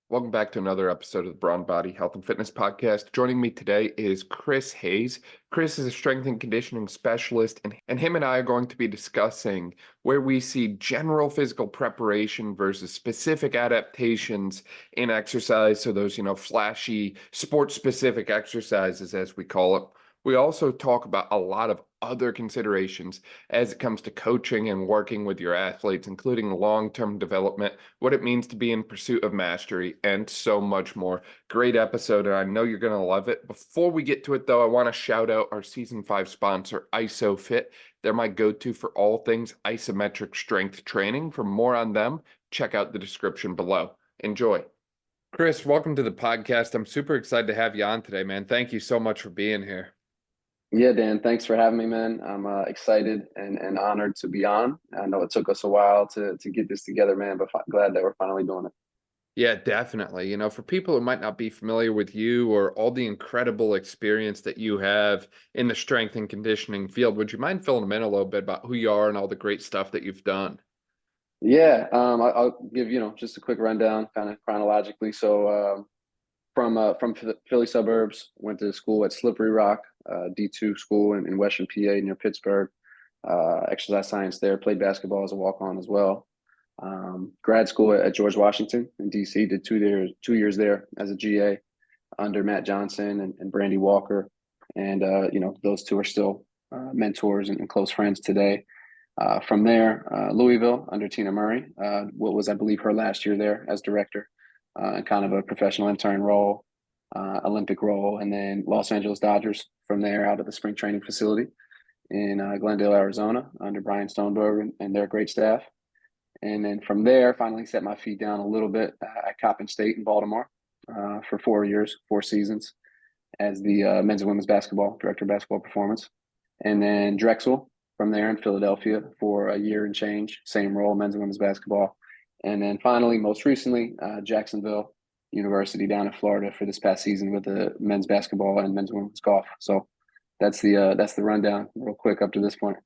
Welcome back to another episode of the Brawn Body Health and Fitness Podcast. Joining me today is Chris Hayes. Chris is a strength and conditioning specialist, and him and I are going to be discussing where we see general physical preparation versus specific adaptations in exercise. So those, flashy sports-specific exercises, as we call it. We also talk about a lot of other considerations as it comes to coaching and working with your athletes, including long-term development, what it means to be in pursuit of mastery, and so much more. Great episode, and I know you're going to love it. Before we get to it, though, I want to shout out our Season 5 sponsor, Isophit. They're my go-to for all things isometric strength training. For more on them, check out the description below. Enjoy. Chris, welcome to the podcast. I'm super excited to have you on today, man. Thank you so much for being here. Yeah, Dan, thanks for having me, man. I'm excited and honored to be on. I know it took us a while to get this together, man, but glad that we're finally doing it. Yeah, definitely. For people who might not be familiar with you or all the incredible experience that you have in the strength and conditioning field, would you mind filling them in a little bit about who you are and all the great stuff that you've done? Yeah, I'll give just a quick rundown, kind of chronologically. So from Philly suburbs, went to school at Slippery Rock, D2 school in Western PA near Pittsburgh. Exercise science there. Played basketball as a walk-on as well. Grad school at George Washington in DC. Did 2 years there as a GA under Matt Johnson and Brandy Walker, and those two are still mentors and close friends today. From there, Louisville under Tina Murray. What was, I believe, her last year there as director, and kind of a professional intern role, Olympic role, and then Los Angeles Dodgers from there out of the spring training facility in Glendale, Arizona, under Brian Stoneberg and their great staff. And then from there, finally set my feet down a little bit at Coppin State in Baltimore for 4 years, 4 seasons as the men's and women's basketball director of basketball performance. And then Drexel from there in Philadelphia for a year and change, same role, men's and women's basketball. And then finally, most recently, Jacksonville University down in Florida for this past season with the men's basketball and men's and women's golf. So that's the rundown real quick up to this point.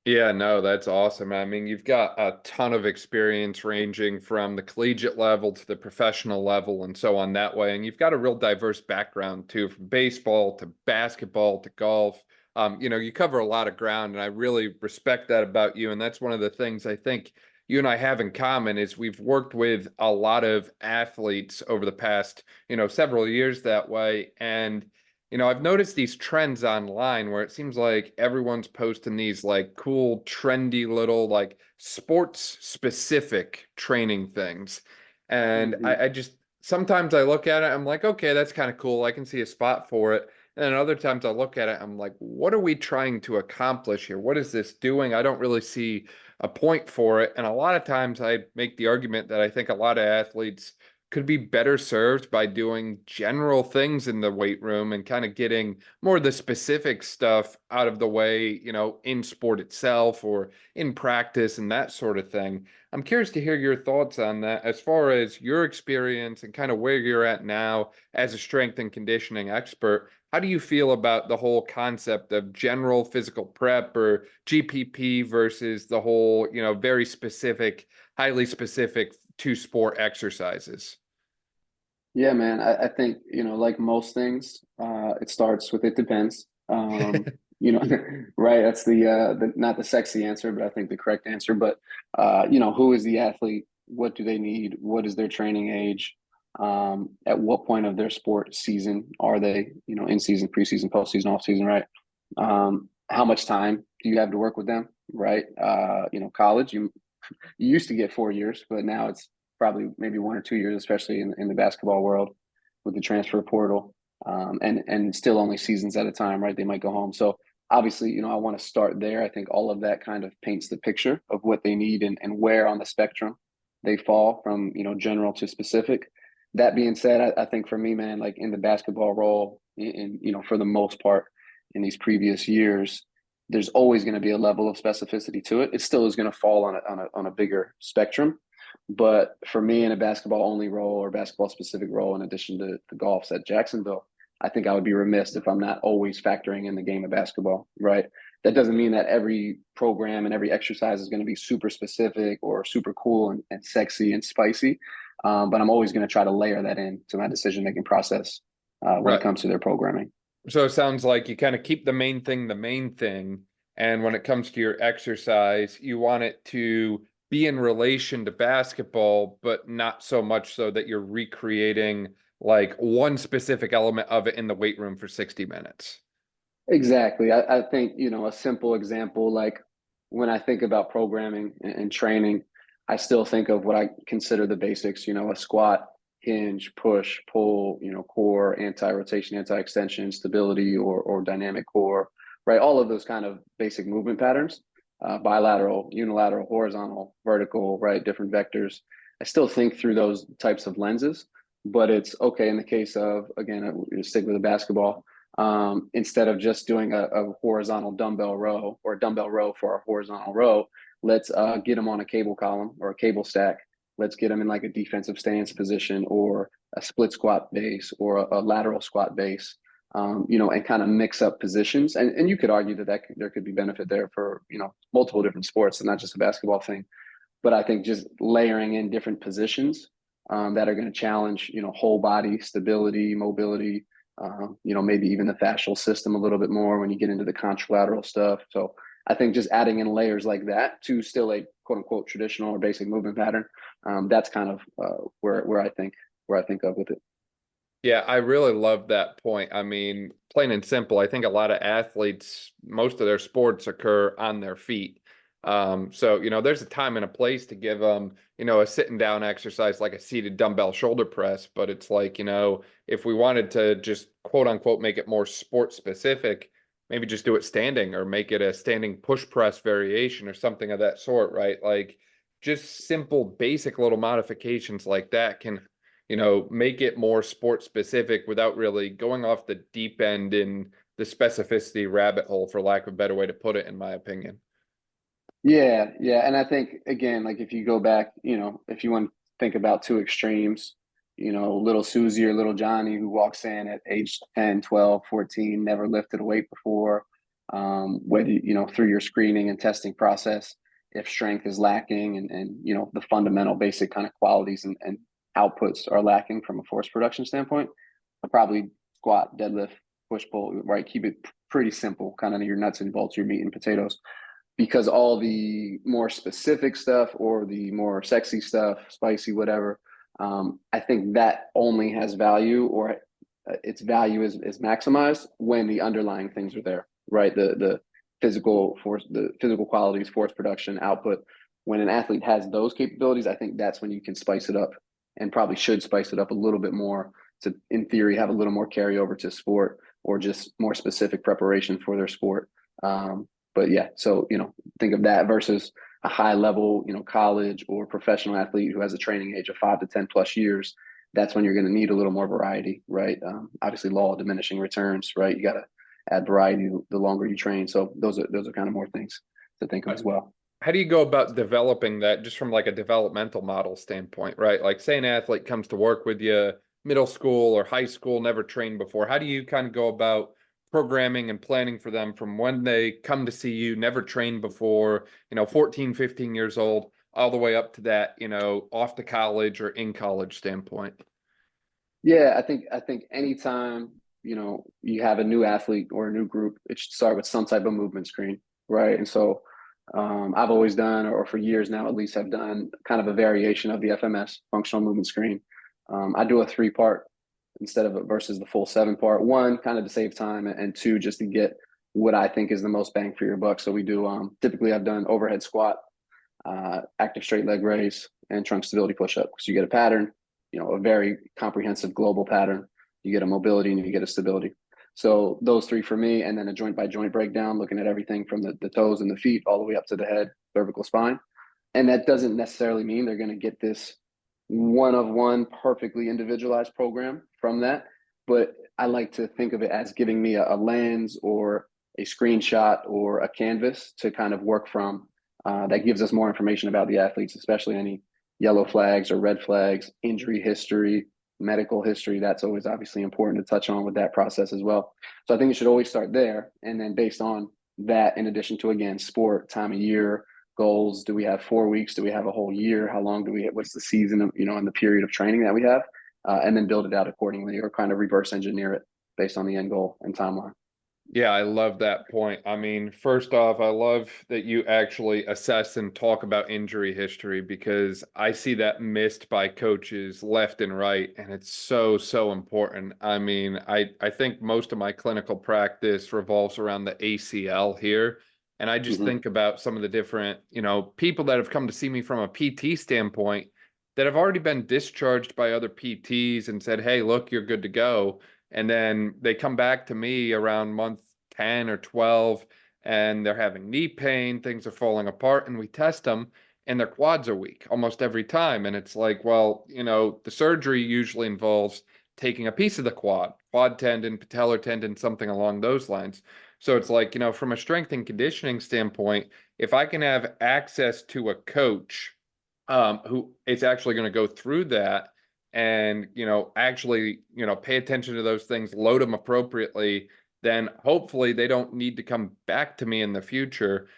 Yeah, no, that's awesome. I mean, you've got a ton of experience ranging from the collegiate level to the professional level and so on that way. And you've got a real diverse background too, from baseball to basketball to golf. You cover a lot of ground, and I really respect that about you. And that's one of the things I think you and I have in common is we've worked with a lot of athletes over the past, several years that way. And I've noticed these trends online where it seems like everyone's posting these like cool, trendy little like sports specific training things. And Mm-hmm. I just sometimes I look at it, I'm like, okay, that's kind of cool. I can see a spot for it. And then other times I look at it, I'm like, what are we trying to accomplish here? What is this doing? I don't really see a point for it. And a lot of times I make the argument that I think a lot of athletes could be better served by doing general things in the weight room and kind of getting more of the specific stuff out of the way, in sport itself or in practice and that sort of thing. I'm curious to hear your thoughts on that as far as your experience and kind of where you're at now as a strength and conditioning expert. How do you feel about the whole concept of general physical prep or GPP versus the whole, very specific, highly specific to sport exercises? Yeah, man. I think, like most things, it starts with it depends. Right. That's the not the sexy answer, but I think the correct answer. But who is the athlete? What do they need? What is their training age? At what point of their sport season are they, in season, preseason, postseason, off season, right? How much time do you have to work with them, right? College, you used to get 4 years, but now it's probably maybe 1 or 2 years, especially in the basketball world with the transfer portal, and still only seasons at a time, right? They might go home. So obviously, I want to start there. I think all of that kind of paints the picture of what they need and where on the spectrum they fall from, general to specific. That being said, I think for me, man, like in the basketball role, for the most part in these previous years, there's always going to be a level of specificity to it. It still is going to fall on a bigger spectrum. But for me, in a basketball only role or basketball specific role, in addition to the golfs at Jacksonville, I think I would be remiss if I'm not always factoring in the game of basketball, right? That doesn't mean that every program and every exercise is going to be super specific or super cool and sexy and spicy. But I'm always going to try to layer that in to my decision-making process when it Right. comes to their programming. So it sounds like you kind of keep the main thing. And when it comes to your exercise, you want it to be in relation to basketball, but not so much so that you're recreating like one specific element of it in the weight room for 60 minutes. Exactly. I think, a simple example, like when I think about programming and training, I still think of what I consider the basics, a squat, hinge, push, pull, core, anti-rotation, anti-extension, stability, or dynamic core, right? All of those kind of basic movement patterns, bilateral, unilateral, horizontal, vertical, right? Different vectors. I still think through those types of lenses, but it's okay in the case of, again, stick with the basketball. Instead of just doing a horizontal dumbbell row or a dumbbell row for a horizontal row, let's get them on a cable column or a cable stack. Let's get them in like a defensive stance position or a split squat base or a lateral squat base, and kind of mix up positions. And you could argue that there could be benefit there for, multiple different sports and not just a basketball thing. But I think just layering in different positions that are going to challenge, whole body stability, mobility, maybe even the fascial system a little bit more when you get into the contralateral stuff. So I think just adding in layers like that to still a quote unquote traditional or basic movement pattern, that's kind of where I think of with it. Yeah, I really love that point. I mean, plain and simple, I think a lot of athletes, most of their sports occur on their feet. So, there's a time and a place to give them, a sitting down exercise like a seated dumbbell shoulder press. But it's like, if we wanted to just quote unquote make it more sport specific, maybe just do it standing or make it a standing push press variation or something of that sort, right? Like just simple, basic little modifications like that can make it more sport specific without really going off the deep end in the specificity rabbit hole, for lack of a better way to put it, in my opinion. Yeah, yeah. And I think again, like if you go back, if you want to think about two extremes, little Susie or little Johnny who walks in at age 10, 12, 14, never lifted a weight before, whether, through your screening and testing process, if strength is lacking and the fundamental basic kind of qualities and outputs are lacking from a force production standpoint, I'll probably squat, deadlift, push, pull, right? Keep it pretty simple, kind of your nuts and bolts, your meat and potatoes, because all the more specific stuff or the more sexy stuff, spicy, whatever, I think that only has value or its value is maximized when the underlying things are there, right? The physical force, the physical qualities, force production, output. When an athlete has those capabilities, I think that's when you can spice it up and probably should spice it up a little bit more to, in theory, have a little more carryover to sport or just more specific preparation for their sport. But yeah, so, think of that versus a high level, college or professional athlete who has a training age of 5 to 10 plus years. That's when you're going to need a little more variety, right? Obviously, law of diminishing returns, right? You got to add variety the longer you train. So those are kind of more things to think of as well. How do you go about developing that just from like a developmental model standpoint, right? Like say an athlete comes to work with you, middle school or high school, never trained before. How do you kind of go about programming and planning for them from when they come to see you, never trained before, 14, 15 years old, all the way up to that, off to college or in college standpoint? Yeah, I think anytime, you have a new athlete or a new group, it should start with some type of movement screen, right? And so I've always done, or for years now at least, have done kind of a variation of the FMS, functional movement screen. I do a 3-part instead of versus the full 7-part. One, kind of to save time, and two, just to get what I think is the most bang for your buck. So we do typically I've done overhead squat, active straight leg raise, and trunk stability push up. So you get a pattern, a very comprehensive global pattern. You get a mobility and you get a stability. So those three for me, and then a joint by joint breakdown, looking at everything from the toes and the feet all the way up to the head, cervical spine. And that doesn't necessarily mean they're going to get this one of one perfectly individualized program from that. But I like to think of it as giving me a lens or a screenshot or a canvas to kind of work from that gives us more information about the athletes, especially any yellow flags or red flags, injury history, medical history. That's always obviously important to touch on with that process as well. So I think it should always start there. And then based on that in addition to, again, sport, time of year, goals. Do we have 4 weeks? Do we have a whole year? How long do we have? What's the season of, and the period of training that we have? And then build it out accordingly, or kind of reverse engineer it based on the end goal and timeline. Yeah, I love that point. I mean, first off, I love that you actually assess and talk about injury history, because I see that missed by coaches left and right, and it's so, so important. I mean, I think most of my clinical practice revolves around the ACL here. And I just Mm-hmm. think about some of the different, people that have come to see me from a PT standpoint that have already been discharged by other PTs and said, "Hey, look, you're good to go." And then they come back to me around month 10 or 12, and they're having knee pain, things are falling apart, and we test them and their quads are weak almost every time. And it's like, well, the surgery usually involves taking a piece of the quad tendon, patellar tendon, something along those lines. So it's like, from a strength and conditioning standpoint, if I can have access to a coach who is actually going to go through that and, actually, pay attention to those things, load them appropriately, then hopefully they don't need to come back to me in the future,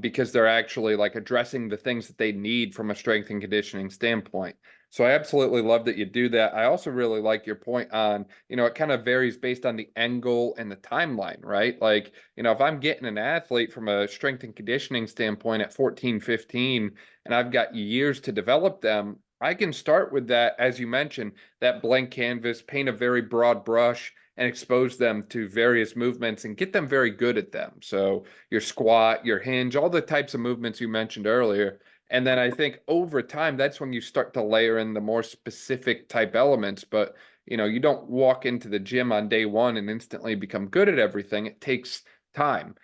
because they're actually like addressing the things that they need from a strength and conditioning standpoint. So I absolutely love that you do that. I also really like your point on, it kind of varies based on the end goal and the timeline, right? Like, if I'm getting an athlete from a strength and conditioning standpoint at 14, 15, and I've got years to develop them, I can start with that, as you mentioned, that blank canvas, paint a very broad brush, and expose them to various movements and get them very good at them. So your squat, your hinge, all the types of movements you mentioned earlier. And then I think over time, that's when you start to layer in the more specific type elements. But, you don't walk into the gym on day one and instantly become good at everything. It takes time.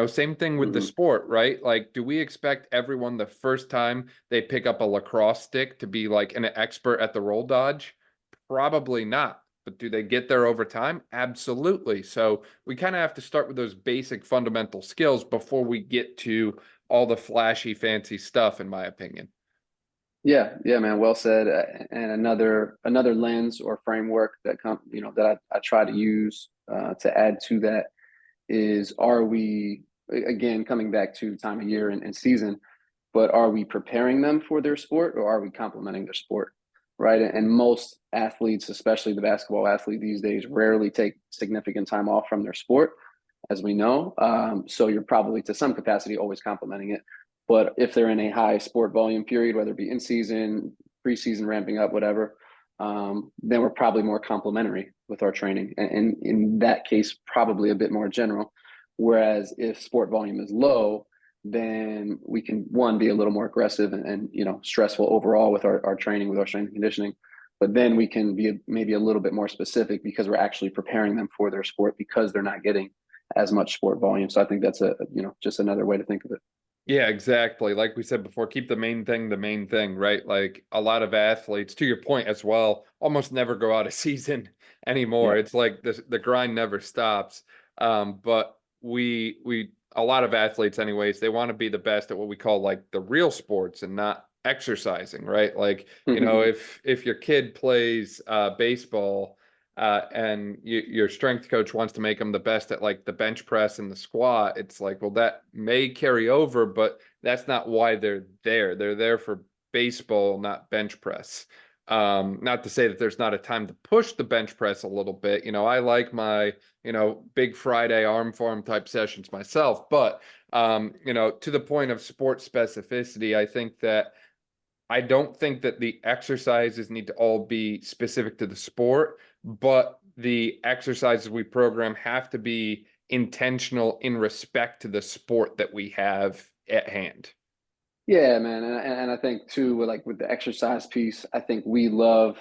Same thing with the Mm-hmm. sport, right? Like, do we expect everyone the first time they pick up a lacrosse stick to be like an expert at the roll dodge? Probably not. But do they get there over time? Absolutely. So we kind of have to start with those basic fundamental skills before we get to all the flashy, fancy stuff, in my opinion. Yeah, yeah, man. Well said. And another lens or framework that I try to use to add to that is, are we, again, coming back to time of year and season, but are we preparing them for their sport, or are we complementing their sport? Right. And most athletes, especially the basketball athlete these days, rarely take significant time off from their sport, as we know. So you're probably to some capacity always complementing it. But if they're in a high sport volume period, whether it be in season, preseason, ramping up, whatever, then we're probably more complementary with our training. And in that case, probably a bit more general. Whereas if sport volume is low, then we can, one, be a little more aggressive and stressful overall with our training, with our strength and conditioning. But then we can be maybe a little bit more specific, because we're actually preparing them for their sport, because they're not getting as much sport volume. So I think that's just another way to think of it. Yeah, exactly. Like we said before, keep the main thing, right? Like a lot of athletes, to your point as well, almost never go out of season anymore. Yeah. It's like the grind never stops. But we a lot of athletes anyways, they want to be the best at what we call like the real sports and not exercising, right? Like, if your kid plays baseball, and your strength coach wants to make them the best at like the bench press and the squat, it's like, well, that may carry over, but that's not why they're there. They're there for baseball, not bench press. Not to say that there's not a time to push the bench press a little bit. I like my, big Friday arm farm type sessions myself, but, to the point of sport specificity, I don't think that the exercises need to all be specific to the sport, but the exercises we program have to be intentional in respect to the sport that we have at hand. Yeah, man. And I think too, like with the exercise piece, I think we love,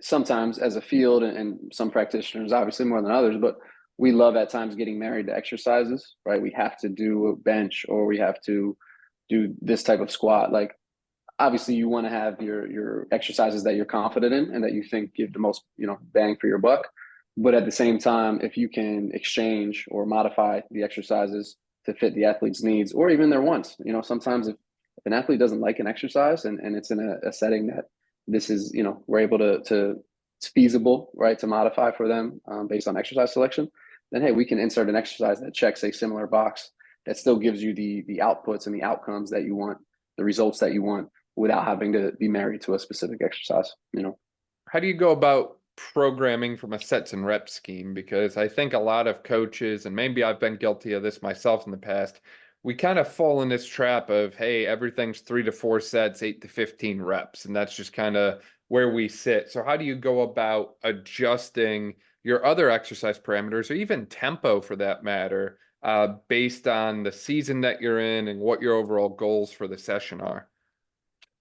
sometimes as a field, and some practitioners obviously more than others, but we love at times getting married to exercises, right? We have to do a bench, or we have to do this type of squat. Like, obviously you want to have your exercises that you're confident in and that you think give the most bang for your buck. But at the same time, if you can exchange or modify the exercises to fit the athlete's needs, or even their wants, sometimes if an athlete doesn't like an exercise, and it's in a setting that this is, we're able to it's feasible, right, to modify for them, based on exercise selection, then hey, we can insert an exercise that checks a similar box that still gives you the outputs and the outcomes that you want, the results that you want, without having to be married to a specific exercise, you know. How do you go about programming from a sets and reps scheme? Because I think a lot of coaches, and maybe I've been guilty of this myself in the past, we kind of fall in this trap of, hey, everything's 3 to 4 sets, 8 to 15 reps, and that's just kind of where we sit. So how do you go about adjusting your other exercise parameters, or even tempo for that matter, based on the season that you're in and what your overall goals for the session are?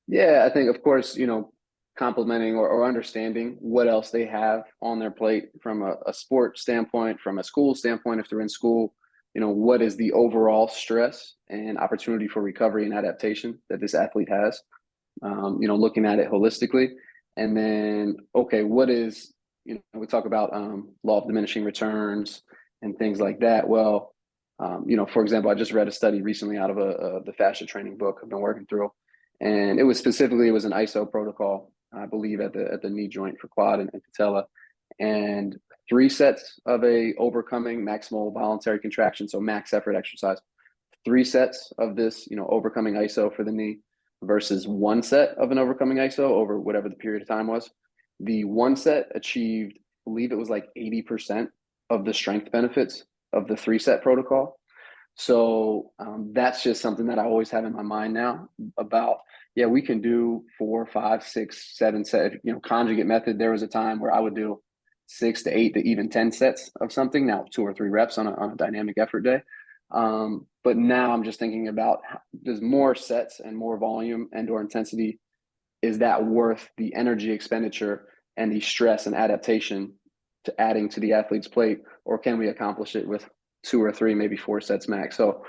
Yeah, I think, of course, you know, complementing or understanding what else they have on their plate from a sport standpoint, from a school standpoint, if they're in school, you know, what is the overall stress and opportunity for recovery and adaptation that this athlete has? You know, looking at it holistically. And then, okay, what is, you know, we talk about law of diminishing returns and things like that. Well, you know, for example, I just read a study recently out of the fascia training book I've been working through, and it was an ISO protocol, I believe, at the knee joint for quad and patella, and 3 sets of a overcoming maximal voluntary contraction, so max effort exercise. 3 sets of this, you know, overcoming ISO for the knee versus 1 set of an overcoming ISO over whatever the period of time was. The 1 set achieved, I believe it was like 80% of the strength benefits of the 3 set protocol. So that's just something that I always have in my mind now about, yeah, we can do 4, 5, 6, 7 set, you know, conjugate method. There was a time where I would do 6 to 8 to even 10 sets of something, now 2 or 3 reps on a dynamic effort day. But now I'm just thinking about, does more sets and more volume and or intensity, is that worth the energy expenditure and the stress and adaptation to adding to the athlete's plate, or can we accomplish it with 2 or 3, maybe 4 sets max? So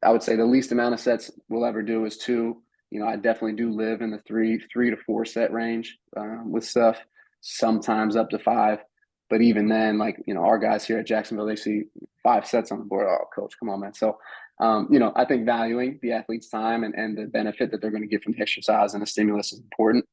I would say the least amount of sets we'll ever do is 2. You know, I definitely do live in the 3 to 4 set range with stuff, sometimes up to 5. But even then, like, you know, our guys here at Jacksonville, they see 5 sets on the board. Oh, coach, come on, man. So, you know, I think valuing the athlete's time and the benefit that they're going to get from the exercise and the stimulus is important.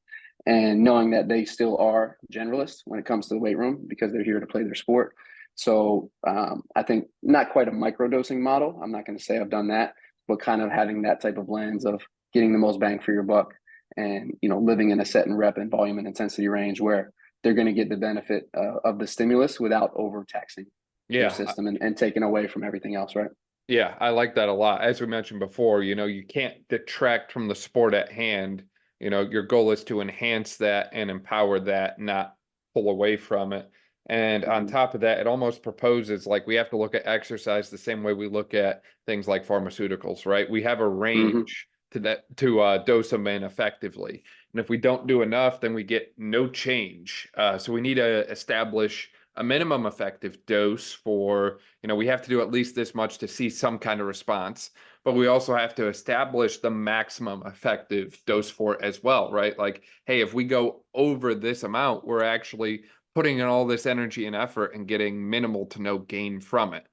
And knowing that they still are generalists when it comes to the weight room because they're here to play their sport. So I think not quite a microdosing model. I'm not going to say I've done that, but kind of having that type of lens of getting the most bang for your buck and, you know, living in a set and rep and volume and intensity range where they're going to get the benefit of the stimulus without overtaxing their Yeah, system and taking away from everything else, right? yeah, I like that a lot. As we mentioned before, you know, you can't detract from the sport at hand. You know, your goal is to enhance that and empower that, not pull away from it. And on Mm-hmm. top of that, it almost proposes like we have to look at exercise the same way we look at things like pharmaceuticals, right? We have a Mm-hmm. range to dose them in effectively. And if we don't do enough, then we get no change. So we need to establish a minimum effective dose for, you know, we have to do at least this much to see some kind of response, but we also have to establish the maximum effective dose for it as well, right? Like, hey, if we go over this amount, we're actually putting in all this energy and effort and getting minimal to no gain from it.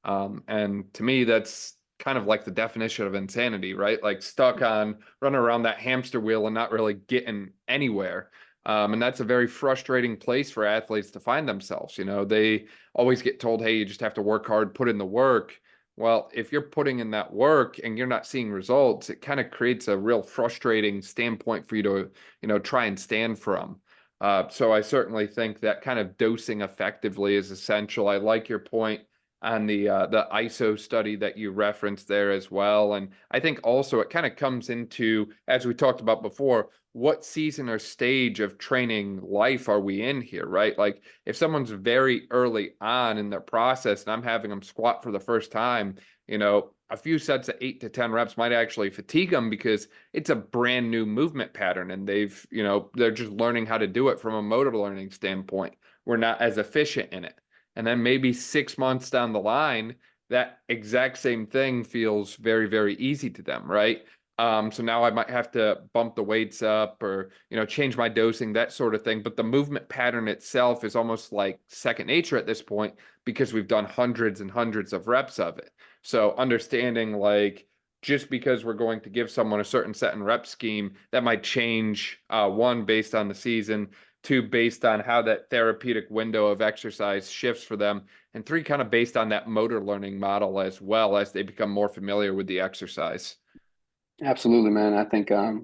And to me, that's kind of like the definition of insanity, right? Like stuck on running around that hamster wheel and not really getting anywhere. And that's a very frustrating place for athletes to find themselves. You know, they always get told, hey, you just have to work hard, put in the work. Well, if you're putting in that work and you're not seeing results, it kind of creates a real frustrating standpoint for you to, you know, try and stand from. So I certainly think that kind of dosing effectively is essential. I like your point on the ISO study that you referenced there as well. And I think also it kind of comes into, as we talked about before, what season or stage of training life are we in here, right? Like if someone's very early on in their process and I'm having them squat for the first time, you know, a few sets of 8 to 10 reps might actually fatigue them because it's a brand new movement pattern and they've, you know, they're just learning how to do it from a motor learning standpoint. We're not as efficient in it. And then maybe 6 months down the line, that exact same thing feels very, very easy to them, right? So now I might have to bump the weights up or, you know, change my dosing, that sort of thing. But the movement pattern itself is almost like second nature at this point because we've done hundreds and hundreds of reps of it. So understanding like just because we're going to give someone a certain set and rep scheme, that might change one based on the season, 2, based on how that therapeutic window of exercise shifts for them, and 3, kind of based on that motor learning model as well as they become more familiar with the exercise. Absolutely, man. I think a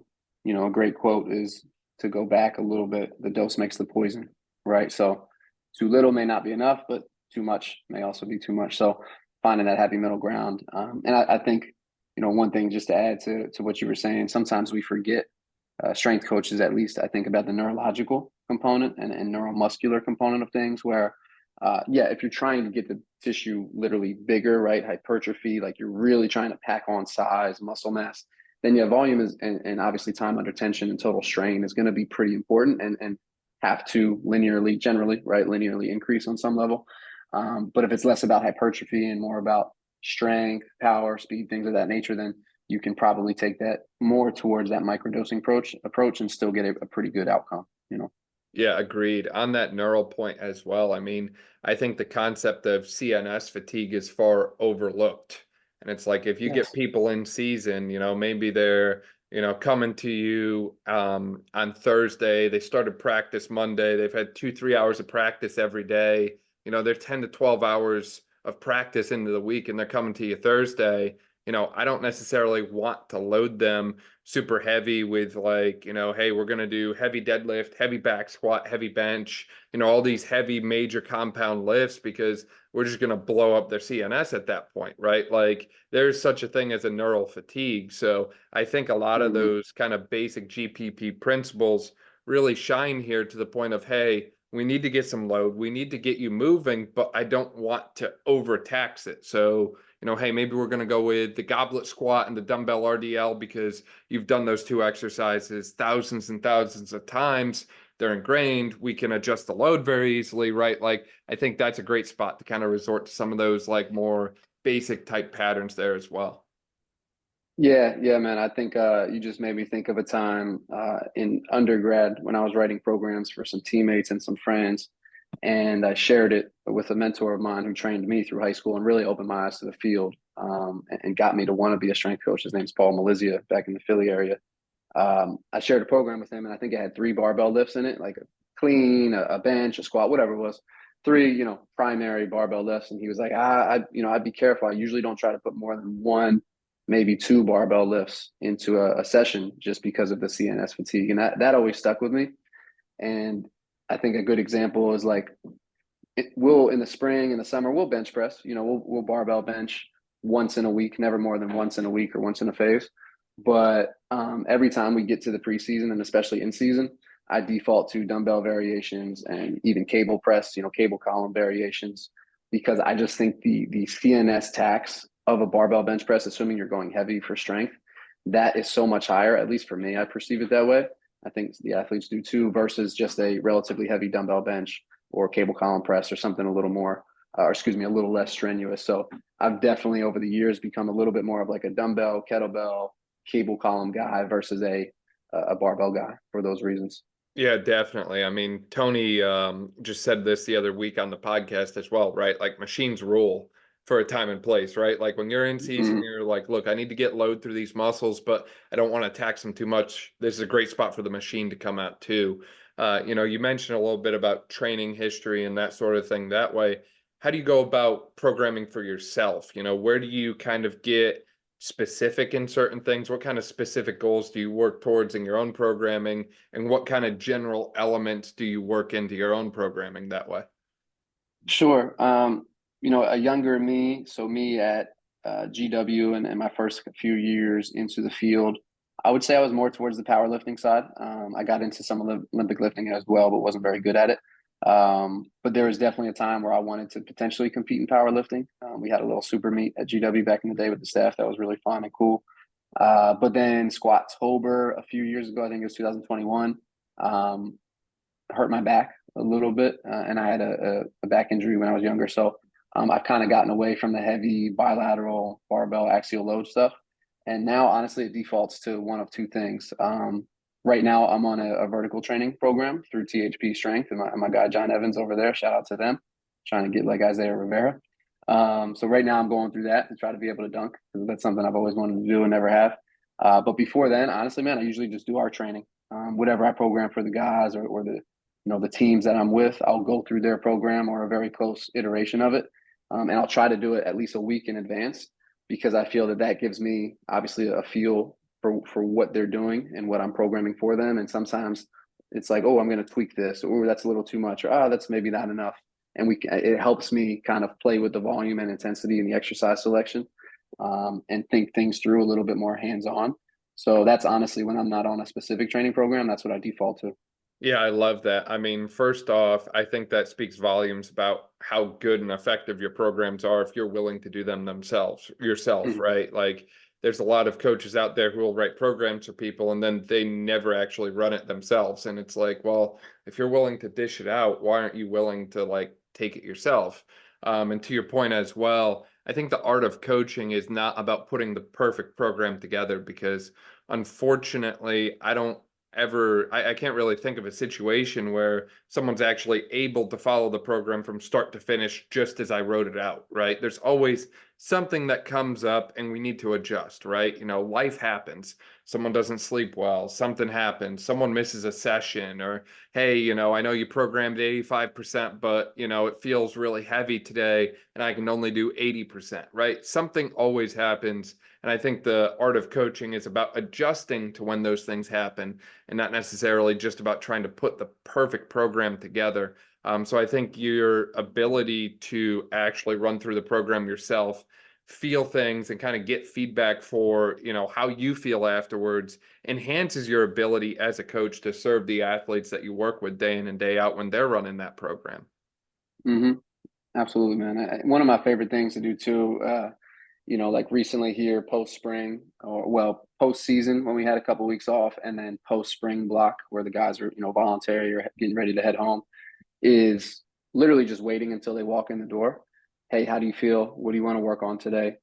great quote is to go back a little bit, the dose makes the poison, right? So too little may not be enough, but too much may also be too much. So finding that happy middle ground. And I think, one thing just to add to what you were saying, sometimes we forget, strength coaches at least, I think about the neurological component and neuromuscular component of things where, if you're trying to get the tissue literally bigger, right? Hypertrophy, like you're really trying to pack on size, muscle mass, then volume is, and obviously time under tension and total strain is going to be pretty important and have to linearly increase on some level. But if it's less about hypertrophy and more about strength, power, speed, things of that nature, then you can probably take that more towards that microdosing approach and still get a pretty good outcome, Yeah, agreed. On that neural point as well, I mean, I think the concept of CNS fatigue is far overlooked. And it's like if you get Yes. people in season, maybe they're, coming to you on Thursday, they started practice Monday, they've had 2, 3 hours of practice every day, they're 10 to 12 hours of practice into the week, and they're coming to you Thursday. I don't necessarily want to load them super heavy with like, hey, we're going to do heavy deadlift, heavy back squat, heavy bench, all these heavy major compound lifts, because we're just going to blow up their CNS at that point, right? Like there's such a thing as a neural fatigue. So I think a lot of those kind of basic GPP principles really shine here to the point of, hey, we need to get some load. We need to get you moving, but I don't want to overtax it. So, hey, maybe we're going to go with the goblet squat and the dumbbell RDL because you've done those 2 exercises thousands and thousands of times. They're ingrained. We can adjust the load very easily, right? Like, I think that's a great spot to kind of resort to some of those like more basic type patterns there as well. Yeah, man. I think you just made me think of a time in undergrad when I was writing programs for some teammates and some friends. And I shared it with a mentor of mine who trained me through high school and really opened my eyes to the field and got me to want to be a strength coach. His name's Paul Malizia, back in the Philly area. I shared a program with him, and I think it had 3 barbell lifts in it, like a clean, a bench, a squat, whatever it was. 3, primary barbell lifts. And he was like, I'd be careful. I usually don't try to put more than 1, maybe 2 barbell lifts into a session just because of the CNS fatigue. And that always stuck with me. And I think a good example is like we'll in the spring and the summer we'll bench press. We'll barbell bench once in a week, never more than once in a week or once in a phase. But every time we get to the preseason and especially in season, I default to dumbbell variations and even cable press, cable column variations, because I just think the CNS tax of a barbell bench press, assuming you're going heavy for strength, that is so much higher. At least for me, I perceive it that way. I think the athletes do too, versus just a relatively heavy dumbbell bench or cable column press or something a little more, a little less strenuous. So I've definitely over the years become a little bit more of like a dumbbell, kettlebell, cable column guy versus a barbell guy for those reasons. Yeah, definitely. I mean, Tony just said this the other week on the podcast as well, right? Like machines rule for a time and place, right? Like when you're in season, you're like, look, I need to get load through these muscles, but I don't want to tax them too much. This is a great spot for the machine to come out too. You mentioned a little bit about training history and that sort of thing that way. How do you go about programming for yourself? Where do you kind of get specific in certain things? What kind of specific goals do you work towards in your own programming? And what kind of general elements do you work into your own programming that way? Sure. A younger me, so me at GW and my first few years into the field, I would say I was more towards the powerlifting side. I got into some Olympic lifting as well, but wasn't very good at it. But there was definitely a time where I wanted to potentially compete in powerlifting. We had a little super meet at GW back in the day with the staff. That was really fun and cool. But then Squattober a few years ago, I think it was 2021, hurt my back a little bit. And I had a back injury when I was younger. So I've kind of gotten away from the heavy bilateral barbell axial load stuff. And now, honestly, it defaults to one of 2 things. Right now, I'm on a vertical training program through THP Strength, and my guy John Evans over there. Shout out to them, trying to get like Isaiah Rivera. So right now, I'm going through that to try to be able to dunk, because that's something I've always wanted to do and never have. But before then, honestly, man, I usually just do our training, whatever I program for the guys or the the teams that I'm with, I'll go through their program or a very close iteration of it. And I'll try to do it at least a week in advance, because I feel that gives me obviously a feel for what they're doing and what I'm programming for them. And sometimes it's like, oh, I'm going to tweak this, or that's a little too much, or oh, that's maybe not enough. And it helps me kind of play with the volume and intensity and the exercise selection, and think things through a little bit more hands-on. So that's honestly, when I'm not on a specific training program, that's what I default to. Yeah, I love that. I mean, first off, I think that speaks volumes about how good and effective your programs are if you're willing to do them yourself, Mhm. right? Like, there's a lot of coaches out there who will write programs for people and then they never actually run it themselves. And it's like, well, if you're willing to dish it out, why aren't you willing to like take it yourself? And to your point as well, I think the art of coaching is not about putting the perfect program together, because unfortunately, I can't really think of a situation where someone's actually able to follow the program from start to finish just as I wrote it out, right? There's always something that comes up and we need to adjust, right? Life happens. Someone doesn't sleep well, something happens, someone misses a session, or hey, I know you programmed 85%, but it feels really heavy today and I can only do 80%, right? Something always happens. And I think the art of coaching is about adjusting to when those things happen, and not necessarily just about trying to put the perfect program together. So I think your ability to actually run through the program yourself, feel things, and kind of get feedback for, how you feel afterwards, enhances your ability as a coach to serve the athletes that you work with day in and day out when they're running that program. Hmm. Absolutely, man. One of my favorite things to do too, like recently here, post spring, or well, post season, when we had a couple weeks off, and then post spring block where the guys are, voluntary or getting ready to head home, is literally just waiting until they walk in the door. Hey, how do you feel? What do you want to work on today?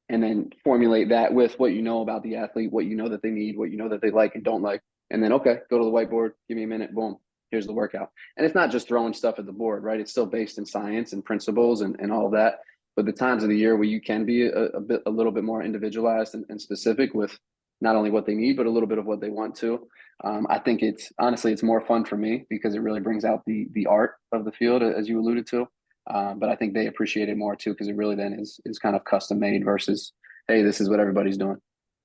And then formulate that with what you know about the athlete, what you know that they need, what you know that they like and don't like. And then, okay, go to the whiteboard, give me a minute, boom, here's the workout. And it's not just throwing stuff at the board, right? It's still based in science and principles and all of that. But the times of the year where you can be a little bit more individualized and specific with not only what they need, but a little bit of what they want to. I think it's more fun for me, because it really brings out the art of the field, as you alluded to. But I think they appreciate it more too, because it really then is kind of custom made versus, hey, this is what everybody's doing.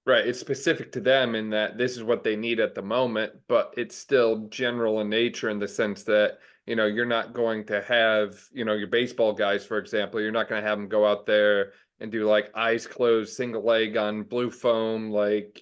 Right. It's specific to them in that this is what they need at the moment, but it's still general in nature, in the sense that, you're not going to have, your baseball guys, for example, you're not going to have them go out there and do like eyes closed, single leg on blue foam, like,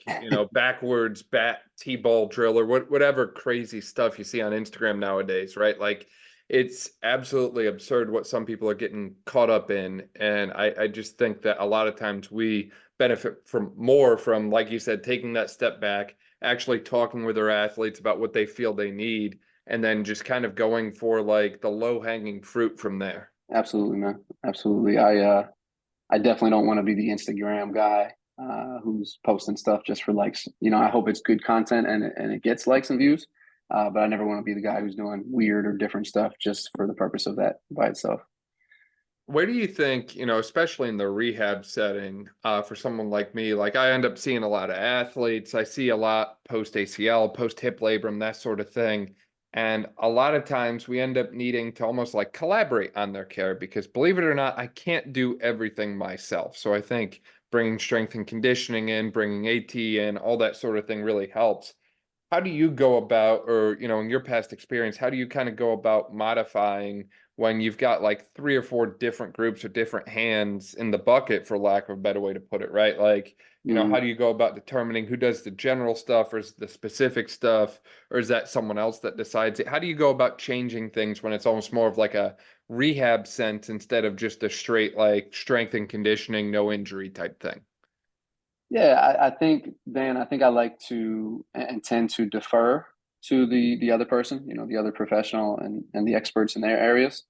backwards bat T-ball drill, or whatever crazy stuff you see on Instagram nowadays, right? Like, it's absolutely absurd what some people are getting caught up in. And I just think that a lot of times we benefit from, like you said, taking that step back, actually talking with their athletes about what they feel they need, and then just kind of going for like the low hanging fruit from there. Absolutely, man. Absolutely. I definitely don't want to be the Instagram guy, who's posting stuff just for likes. I hope it's good content and it gets likes and views. But I never want to be the guy who's doing weird or different stuff just for the purpose of that by itself. Where do you think, especially in the rehab setting, for someone like me, like I end up seeing a lot of athletes, I see a lot post ACL, post hip labrum, that sort of thing. And a lot of times we end up needing to almost like collaborate on their care, because believe it or not, I can't do everything myself. So I think bringing strength and conditioning in, bringing AT in, all that sort of thing really helps. How do you go about, or, in your past experience, how do you kind of go about modifying when you've got like 3 or 4 different groups or different hands in the bucket, for lack of a better way to put it, right? Like, how Mm. do you go about determining who does the general stuff versus the specific stuff, or is that someone else that decides it? How do you go about changing things when it's almost more of like a rehab sense instead of just a straight like strength and conditioning, no injury type thing? Yeah, I think, Dan, I think I like to and tend to defer to the other person, the other professional and the experts in their areas,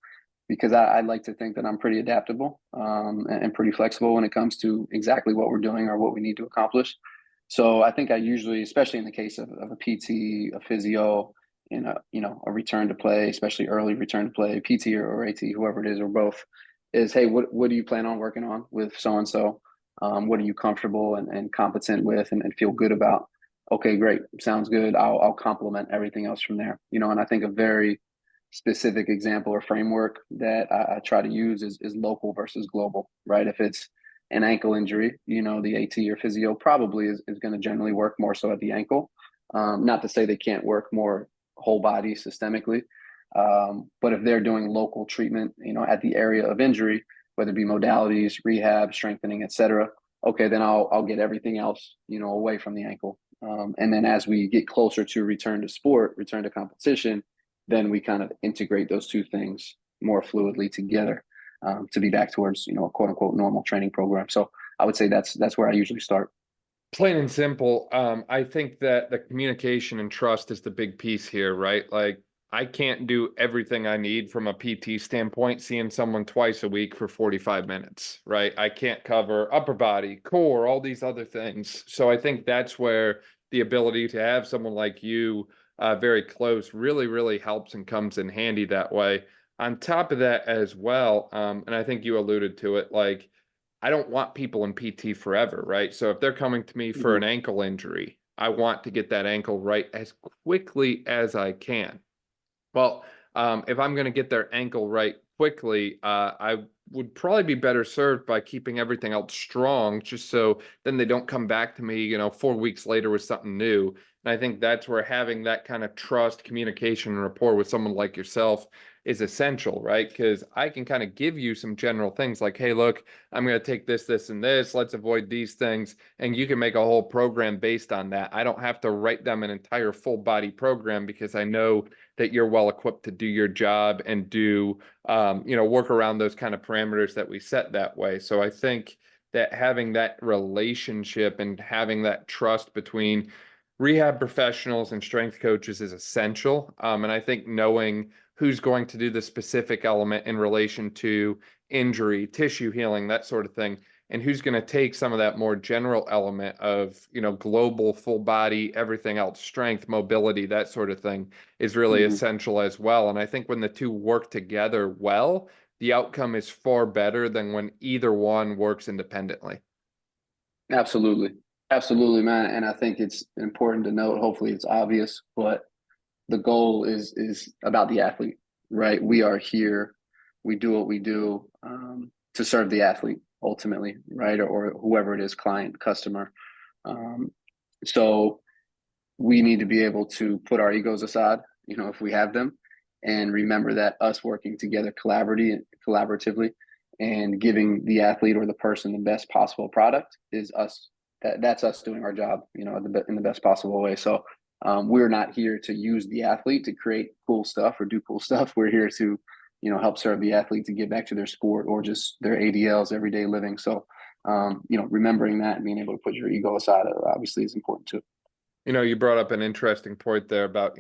because I like to think that I'm pretty adaptable, and pretty flexible when it comes to exactly what we're doing or what we need to accomplish. So I think I usually, especially in the case of a PT, a physio, in a return to play, especially early return to play, PT or AT, whoever it is, or both, is, hey, what do you plan on working on with so and so? What are you comfortable and competent with and feel good about? Okay, great, sounds good. I'll complement everything else from there. And I think a very specific example or framework that I try to use is local versus global, right? If it's an ankle injury, the AT or physio probably is going to generally work more so at the ankle. Not to say they can't work more whole body systemically, but if they're doing local treatment, at the area of injury, whether it be modalities, rehab, strengthening, etc., okay, then I'll get everything else, away from the ankle. And then as we get closer to return to sport, return to competition, then we kind of integrate those two things more fluidly together, to be back towards, a quote unquote normal training program. So I would say that's where I usually start. Plain and simple, I think that the communication and trust is the big piece here, right? Like, I can't do everything I need from a PT standpoint, seeing someone twice a week for 45 minutes, right? I can't cover upper body, core, all these other things. So I think that's where the ability to have someone like you very close really, really helps and comes in handy that way. On top of that as well, and I think you alluded to it, like, I don't want people in PT forever, right? So if they're coming to me for Mhm. an ankle injury, I want to get that ankle right as quickly as I can. Well, if I'm going to get their ankle right quickly, I would probably be better served by keeping everything else strong, just so then they don't come back to me, 4 weeks later with something new. And I think that's where having that kind of trust, communication, and rapport with someone like yourself is essential, right? Because I can kind of give you some general things like, hey, look, I'm going to take this, this, and this. Let's avoid these things. And you can make a whole program based on that. I don't have to write them an entire full body program because I know that you're well equipped to do your job and do work around those kind of parameters that we set that way. So I think that having that relationship and having that trust between rehab professionals and strength coaches is essential. And I think knowing who's going to do the specific element in relation to injury, tissue healing, that sort of thing, and who's going to take some of that more general element of, global full body, everything else, strength, mobility, that sort of thing is really Mhm. essential as well. And I think when the two work together well, the outcome is far better than when either one works independently. Absolutely. Absolutely, man. And I think it's important to note, hopefully it's obvious, but the goal is about the athlete, right? We are here, we do what we do, to serve the athlete ultimately, right? Or whoever it is, client, customer. Um, so we need to be able to put our egos aside, if we have them, and remember that us working together collaboratively and giving the athlete or the person the best possible product is us. That's us doing our job, in the best possible way. So we're not here to use the athlete to create cool stuff or do cool stuff. We're here to, help serve the athlete to get back to their sport or just their ADLs, everyday living. So, remembering that and being able to put your ego aside obviously is important too. You brought up an interesting point there about,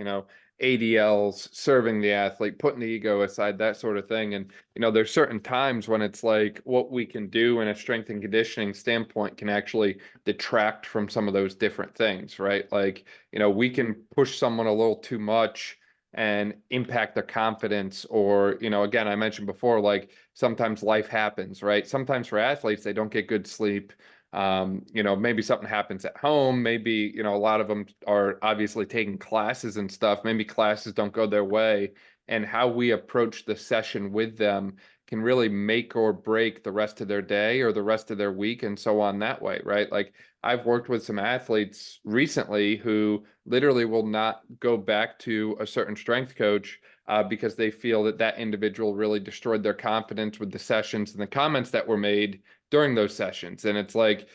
ADLs, serving the athlete, putting the ego aside, that sort of thing. And, there's certain times when it's like what we can do in a strength and conditioning standpoint can actually detract from some of those different things, right? Like, we can push someone a little too much and impact their confidence. Or, again, I mentioned before, like sometimes life happens, right? Sometimes for athletes, they don't get good sleep. Maybe something happens at home. Maybe, a lot of them are obviously taking classes and stuff. Maybe classes don't go their way. And how we approach the session with them can really make or break the rest of their day or the rest of their week and so on that way, right? Like I've worked with some athletes recently who literally will not go back to a certain strength coach because they feel that that individual really destroyed their confidence with the sessions and the comments that were made during those sessions. And it's like,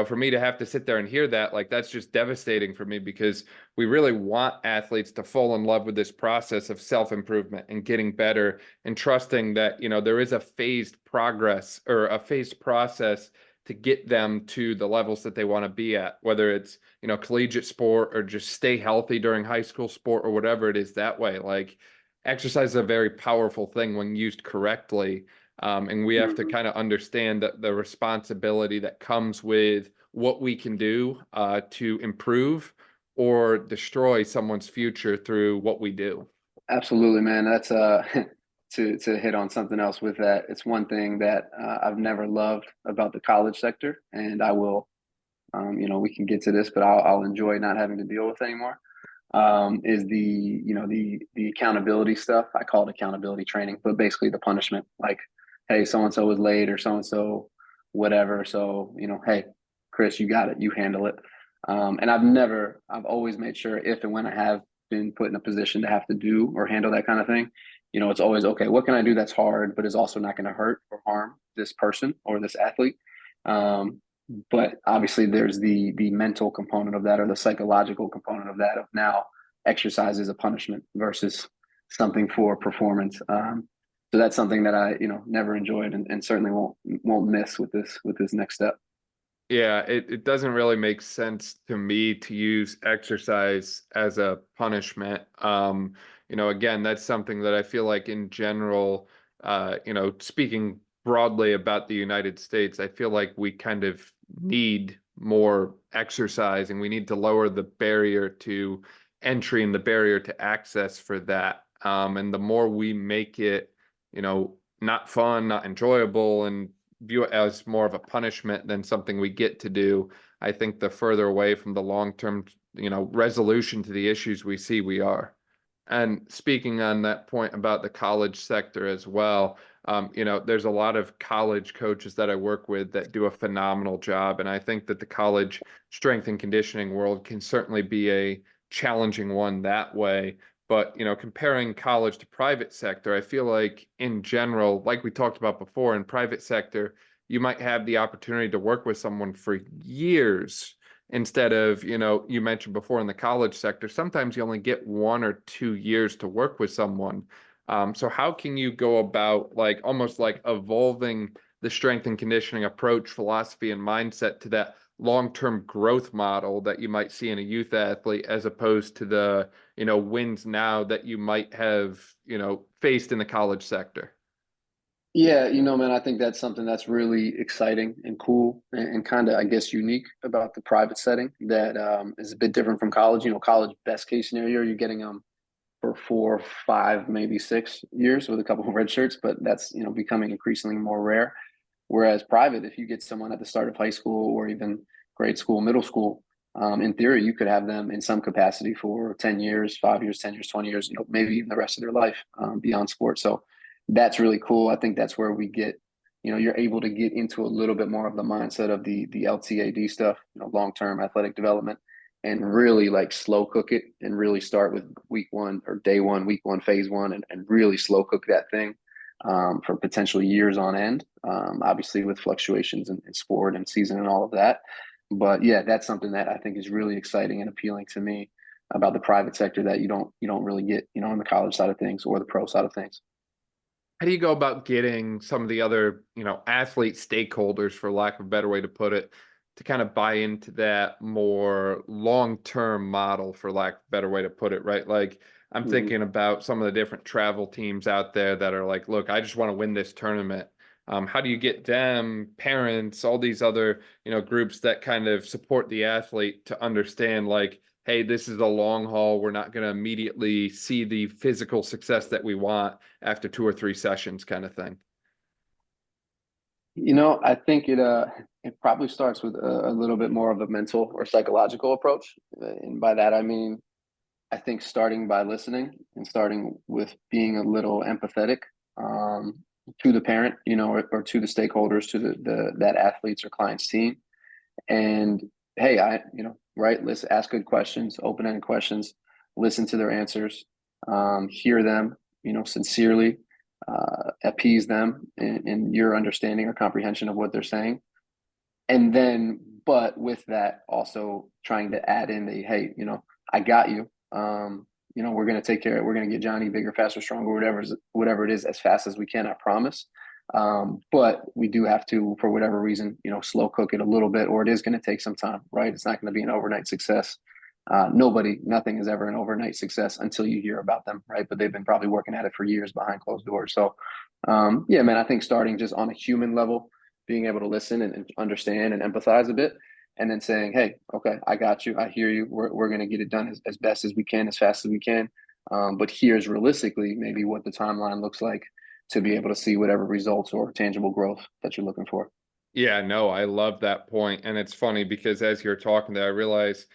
for me to have to sit there and hear that, like, that's just devastating for me because we really want athletes to fall in love with this process of self-improvement and getting better and trusting that, there is a phased progress or a phased process to get them to the levels that they want to be at, whether it's, collegiate sport or just stay healthy during high school sport or whatever it is that way. Like exercise is a very powerful thing when used correctly. And we have to Mhm. kind of understand that the responsibility that comes with what we can do to improve or destroy someone's future through what we do. Absolutely, man. That's to hit on something else with that. It's one thing that I've never loved about the college sector, and I will, we can get to this, but I'll enjoy not having to deal with anymore. is the accountability stuff. I call it accountability training, but basically the punishment, like, hey, so and so was late or so and so whatever. So, hey, Chris, you got it, you handle it. And I've always made sure if and when I have been put in a position to have to do or handle that kind of thing, it's always okay. What can I do that's hard, but is also not going to hurt or harm this person or this athlete? But obviously there's the mental component of that, or the psychological component of that, of now exercise is a punishment versus something for performance. So that's something that I never enjoyed, and certainly won't miss with this next step. Yeah, it doesn't really make sense to me to use exercise as a punishment. Again, that's something that I feel like in general, speaking broadly about the United States, I feel like we kind of need more exercise, and we need to lower the barrier to entry and the barrier to access for that. And the more we make it, not fun, not enjoyable, and view it as more of a punishment than something we get to do, I think the further away from the long-term, resolution to the issues we see we are. And speaking on that point about the college sector as well, there's a lot of college coaches that I work with that do a phenomenal job. And I think that the college strength and conditioning world can certainly be a challenging one that way. But, comparing college to private sector, I feel like in general, like we talked about before, in private sector, you might have the opportunity to work with someone for years instead of, you mentioned before in the college sector, sometimes you only get 1 or 2 years to work with someone. So how can you go about like almost like evolving the strength and conditioning approach, philosophy, and mindset to that long-term growth model that you might see in a youth athlete as opposed to the, wins now that you might have, faced in the college sector? Yeah, man, I think that's something that's really exciting and cool, and kind of, I guess, unique about the private setting that is a bit different from college. College, best case scenario, you're getting them for 4, 5, maybe 6 years with a couple of red shirts, but that's, becoming increasingly more rare. Whereas private, if you get someone at the start of high school or even grade school, middle school, in theory, you could have them in some capacity for 10 years, 5 years, 10 years, 20 years, maybe even the rest of their life, beyond sports. So that's really cool. I think that's where we get, you're able to get into a little bit more of the mindset of the LTAD stuff, long-term athletic development, and really like slow cook it and really start with week one or day one, week one, phase one, and really slow cook that thing, for potential years on end, obviously with fluctuations in sport and season and all of that. But yeah, that's something that I think is really exciting and appealing to me about the private sector that you don't really get, on the college side of things or the pro side of things. How do you go about getting some of the other, athlete stakeholders, for lack of a better way to put it, to kind of buy into that more long-term model, for lack of a better way to put it, right? Like I'm Mhm. thinking about some of the different travel teams out there that are like, look, I just want to win this tournament. How do you get them, parents, all these other, groups that kind of support the athlete to understand like, hey, this is a long haul. We're not going to immediately see the physical success that we want after 2 or 3 sessions kind of thing? I think it probably starts with a little bit more of a mental or psychological approach. And by that I mean, I think starting by listening and starting with being a little empathetic, um, to the parent, or to the stakeholders, to the that athletes or clients team. And hey, right, let's ask good questions, open-ended questions, listen to their answers, hear them, sincerely, appease them in your understanding or comprehension of what they're saying. And then, but with that, also trying to add in the, hey, I got you. We're going to take care of it. We're going to get Johnny bigger, faster, stronger, whatever it is, as fast as we can, I promise. But we do have to, for whatever reason, slow cook it a little bit, or it is going to take some time, right? It's not going to be an overnight success. Nothing is ever an overnight success until you hear about them, right? But they've been probably working at it for years behind closed doors. So, yeah, man, I think starting just on a human level, being able to listen and understand and empathize a bit, and then saying, hey, okay, I got you. I hear you. We're going to get it done as best as we can, as fast as we can. But here's realistically maybe what the timeline looks like to be able to see whatever results or tangible growth that you're looking for. Yeah, no, I love that point. And it's funny because as you're talking there, I realize,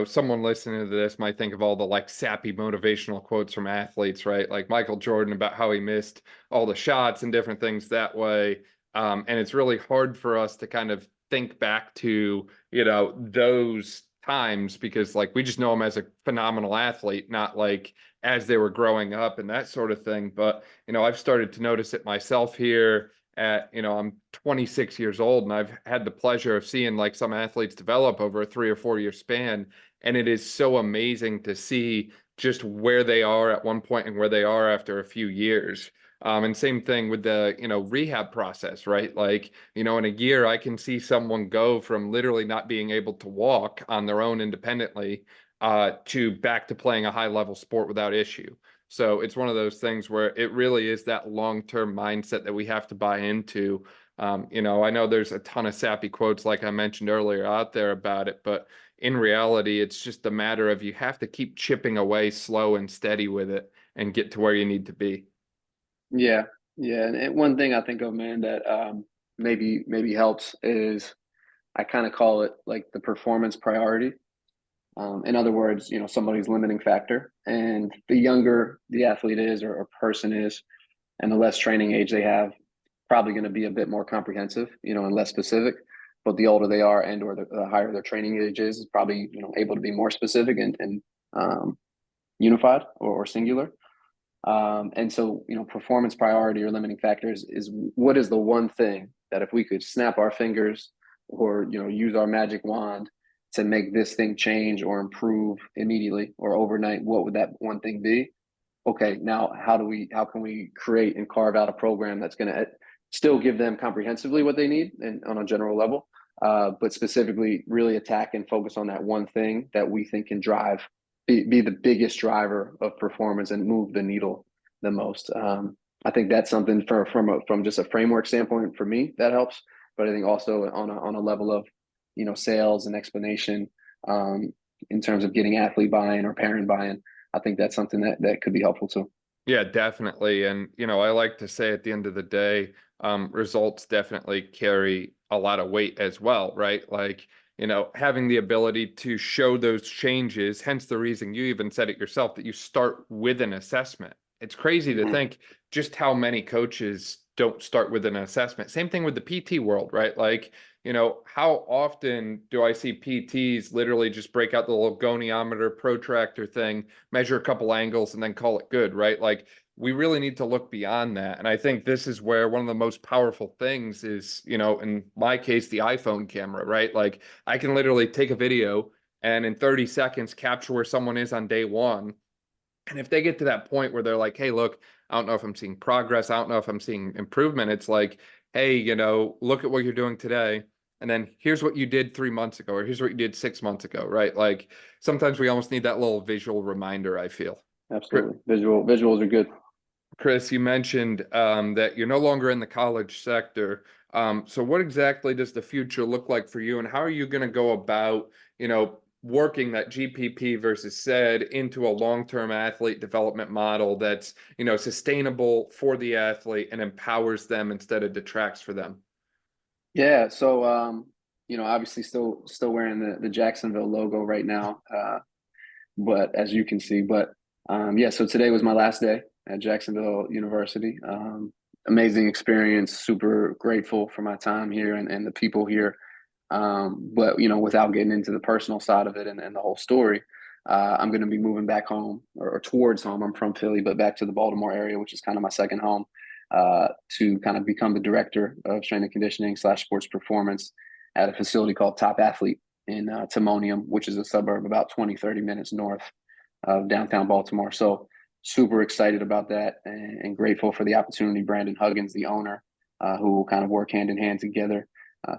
someone listening to this might think of all the like sappy motivational quotes from athletes, right? Like Michael Jordan about how he missed all the shots and different things that way. And it's really hard for us to kind of think back to, those times because like we just know him as a phenomenal athlete, not like as they were growing up and that sort of thing. But, I've started to notice it myself here at, I'm 26 years old and I've had the pleasure of seeing like some athletes develop over a 3 or 4 year span. And it is so amazing to see just where they are at one point and where they are after a few years. And same thing with the, rehab process, right? Like, in a year, I can see someone go from literally not being able to walk on their own independently, to back to playing a high level sport without issue. So it's one of those things where it really is that long-term mindset that we have to buy into. I know there's a ton of sappy quotes, like I mentioned earlier, out there about it, but in reality, it's just a matter of you have to keep chipping away slow and steady with it and get to where you need to be. Yeah, yeah. And one thing I think of, man, that maybe helps is I kind of call it like the performance priority. In other words, somebody's limiting factor, and the younger the athlete is or person is, and the less training age they have, probably going to be a bit more comprehensive, and less specific. But the older they are, and or the higher their training age is probably able to be more specific and unified or singular. And so, performance priority or limiting factors is what is the one thing that if we could snap our fingers or, use our magic wand to make this thing change or improve immediately or overnight, what would that one thing be? Okay, now how can we create and carve out a program that's going to still give them comprehensively what they need and on a general level, but specifically really attack and focus on that one thing that we think can be the biggest driver of performance and move the needle the most. I think that's something from just a framework standpoint for me that helps. But I think also on a level of sales and explanation, in terms of getting athlete buy-in or parent buy-in, I think that's something that could be helpful too. Yeah, definitely. And, I like to say at the end of the day, results definitely carry a lot of weight as well, right? Like, having the ability to show those changes, hence the reason you even said it yourself, that you start with an assessment. It's crazy to Mhm. think just how many coaches don't start with an assessment. Same thing with the PT world, right? Like, how often do I see PTs literally just break out the little goniometer protractor thing, measure a couple angles, and then call it good, right? Like, we really need to look beyond that. And I think this is where one of the most powerful things is, in my case, the iPhone camera, right? Like, I can literally take a video and in 30 seconds capture where someone is on day one. And if they get to that point where they're like, hey, look, I don't know if I'm seeing progress, I don't know if I'm seeing improvement, it's like, hey, look at what you're doing today. And then here's what you did 3 months ago, or here's what you did 6 months ago, right? Like sometimes we almost need that little visual reminder, I feel. Absolutely, visuals are good. Chris, you mentioned that you're no longer in the college sector. So what exactly does the future look like for you, and how are you going to go about, working that GPP versus SAID into a long-term athlete development model that's, sustainable for the athlete and empowers them instead of detracts for them? Yeah. So, obviously still wearing the Jacksonville logo right now, but as you can see, yeah. So today was my last day at Jacksonville University. Amazing experience. Super grateful for my time here and the people here. But without getting into the personal side of it and the whole story, I'm going to be moving back home or towards home. I'm from Philly, but back to the Baltimore area, which is kind of my second home, to kind of become the director of strength and conditioning / sports performance at a facility called Top Athlete in Timonium, which is a suburb about 20-30 minutes north of downtown Baltimore. So super excited about that and grateful for the opportunity. Brandon Huggins, the owner, who will kind of work hand in hand together.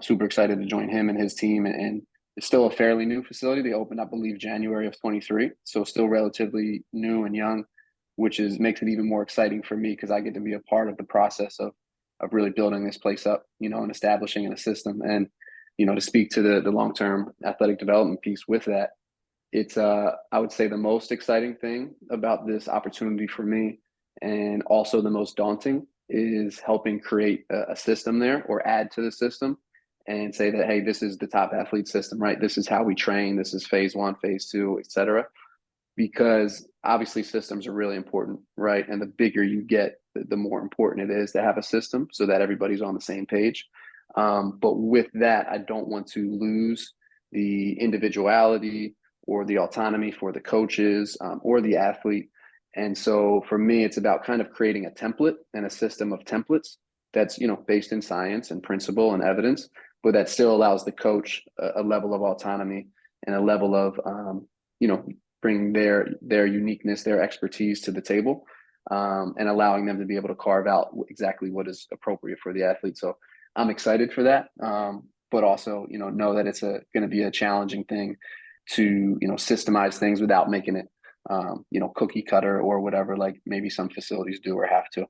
Super excited to join him and his team. And it's still a fairly new facility. They opened, I believe, January of 23. So still relatively new and young, which makes it even more exciting for me because I get to be a part of the process of really building this place up, and establishing in a system. And, to speak to the long-term athletic development piece with that, it's I would say the most exciting thing about this opportunity for me, and also the most daunting, is helping create a system there or add to the system and say that, hey, this is the top athlete system, right? This is how we train. This is phase one, phase two, et cetera. Because obviously systems are really important, right? And the bigger you get, the more important it is to have a system so that everybody's on the same page. But with that, I don't want to lose the individuality or the autonomy for the coaches or the athlete. And so for me, it's about kind of creating a template and a system of templates that's, based in science and principle and evidence, but that still allows the coach a level of autonomy and a level of, bring their uniqueness, their expertise to the table, and allowing them to be able to carve out exactly what is appropriate for the athlete. So I'm excited for that, but also know that it's going to be a challenging thing to systemize things without making it cookie cutter or whatever, like maybe some facilities do or have to.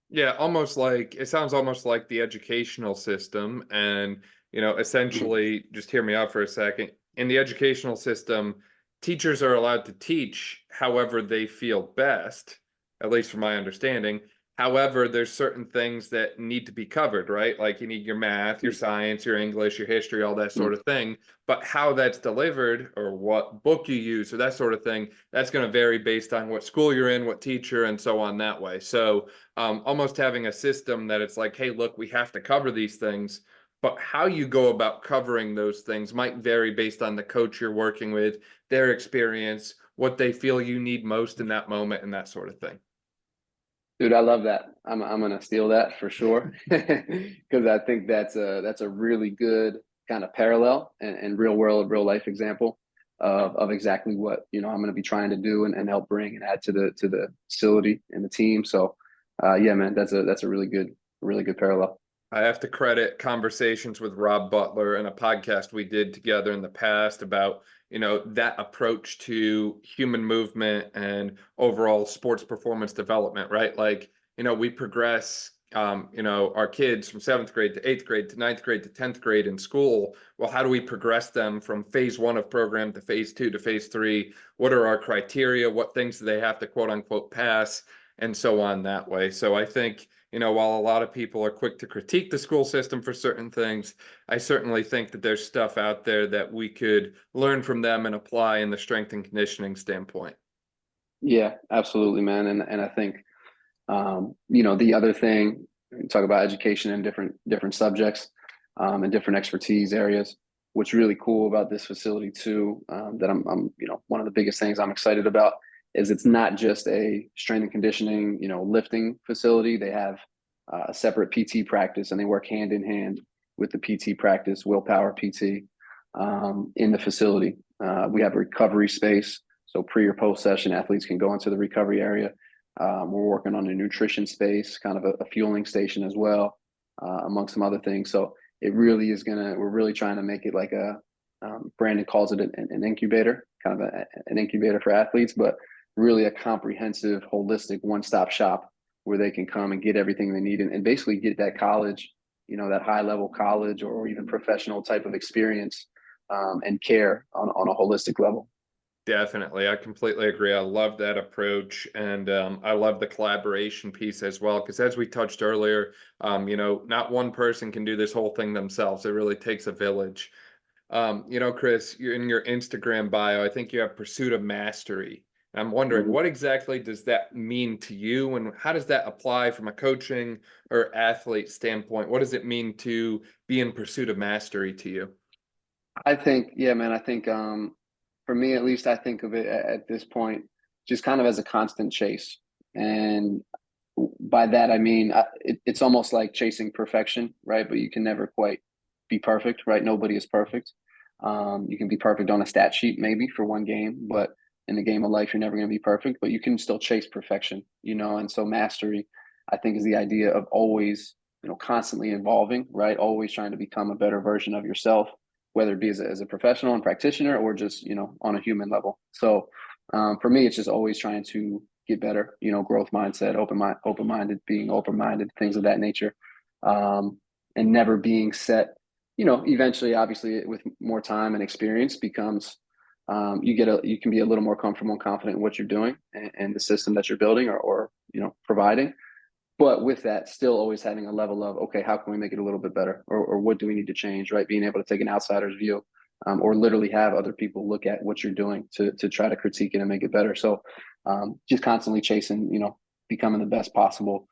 Yeah, it sounds almost like the educational system. And, essentially, just hear me out for a second. In the educational system, teachers are allowed to teach however they feel best, at least from my understanding. However, there's certain things that need to be covered, right? Like you need your math, your science, your English, your history, all that sort of thing. But how that's delivered or what book you use or that sort of thing, that's going to vary based on what school you're in, what teacher, and so on that way. So almost having a system that it's like, hey, look, we have to cover these things, but how you go about covering those things might vary based on the coach you're working with, their experience, what they feel you need most in that moment, and that sort of thing. Dude, I love that. I'm gonna steal that for sure because I think that's a really good kind of parallel and real world, real life example of exactly what I'm going to be trying to do and help bring and add to the facility and the team. So, yeah, man, that's a really good parallel. I have to credit conversations with Rob Butler and a podcast we did together in the past about, that approach to human movement and overall sports performance development, right? Like, we progress, our kids from 7th grade to 8th grade to 9th grade to 10th grade in school. Well, how do we progress them from phase one of program to phase two to phase three? What are our criteria? What things do they have to quote unquote pass? And so on that way. So I think, while a lot of people are quick to critique the school system for certain things, I certainly think that there's stuff out there that we could learn from them and apply in the strength and conditioning standpoint. Yeah, absolutely, man. And I think, the other thing, we talk about education in different subjects and different expertise areas. What's really cool about this facility too, that I'm one of the biggest things I'm excited about is it's not just a strength and conditioning, lifting facility. They have a separate PT practice, and they work hand in hand with the PT practice, willpower PT, in the facility. We have a recovery space, so pre or post session, athletes can go into the recovery area. We're working on a nutrition space, kind of a fueling station as well, among some other things. So it really is we're really trying to make it like Brandon calls it an incubator, kind of an incubator for athletes, but really a comprehensive, holistic, one-stop shop where they can come and get everything they need and basically get that college, that high-level college or even professional type of experience and care on a holistic level. Definitely. I completely agree. I love that approach. And I love the collaboration piece as well, because as we touched earlier, not one person can do this whole thing themselves. It really takes a village. Chris, you're in your Instagram bio, I think you have Pursuit of Mastery. I'm wondering, what exactly does that mean to you, and how does that apply from a coaching or athlete standpoint? What does it mean to be in pursuit of mastery to you? I think, yeah, man, I think for me at least, I think of it at this point just kind of as a constant chase. And by that, I mean, it's almost like chasing perfection, right? But you can never quite be perfect, right? Nobody is perfect. You can be perfect on a stat sheet maybe for one game, but in the game of life, you're never going to be perfect, but you can still chase perfection, and so mastery, I think, is the idea of always, constantly evolving, right? Always trying to become a better version of yourself, whether it be as a professional and practitioner or just, on a human level. So for me, it's just always trying to get better, growth mindset, open-minded, being open-minded, things of that nature. And never being set, eventually, obviously with more time and experience becomes, you can be a little more comfortable and confident in what you're doing and the system that you're building or providing. But with that, still always having a level of, okay, how can we make it a little bit better? Or what do we need to change, right? Being able to take an outsider's view, or literally have other people look at what you're doing to try to critique it and make it better. So just constantly chasing, becoming the best possible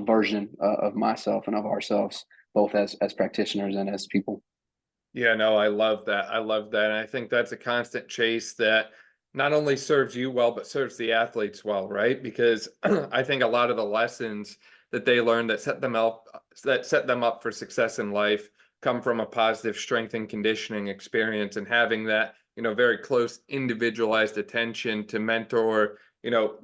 version of myself and of ourselves, both as practitioners and as people. Yeah, no, I love that. I love that. And I think that's a constant chase that not only serves you well, but serves the athletes well, right? Because I think a lot of the lessons that they learn that set them up for success in life come from a positive strength and conditioning experience, and having that, very close individualized attention to mentor,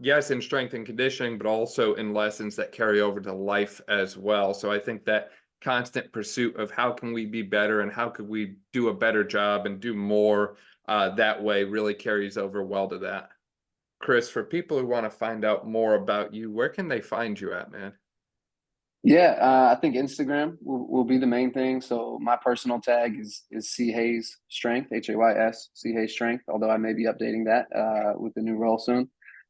yes, in strength and conditioning, but also in lessons that carry over to life as well. So I think that constant pursuit of how can we be better and how could we do a better job and do more that way really carries over well to that. Chris, for people who want to find out more about you, where can they find you at, man? Yeah, I think Instagram will be the main thing. So my personal tag is C Hayes Strength, Hays C Hayes Strength. Although I may be updating that with the new role soon.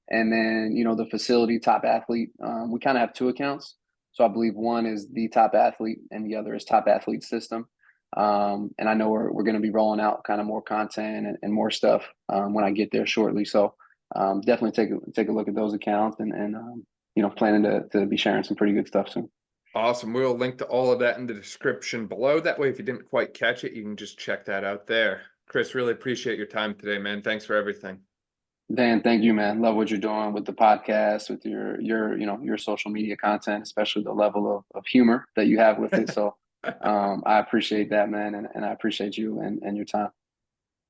And then the facility Top Athlete. We kind of have two accounts. So I believe one is the Top Athlete and the other is Top Athlete System. And I know we're going to be rolling out kind of more content and more stuff when I get there shortly. So definitely take a look at those accounts and planning to be sharing some pretty good stuff soon. Awesome. We'll link to all of that in the description below. That way, if you didn't quite catch it, you can just check that out there. Chris, really appreciate your time today, man. Thanks for everything. Dan, thank you, man. Love what you're doing with the podcast, with your social media content, especially the level of humor that you have with it. So I appreciate that, man, and I appreciate you and your time.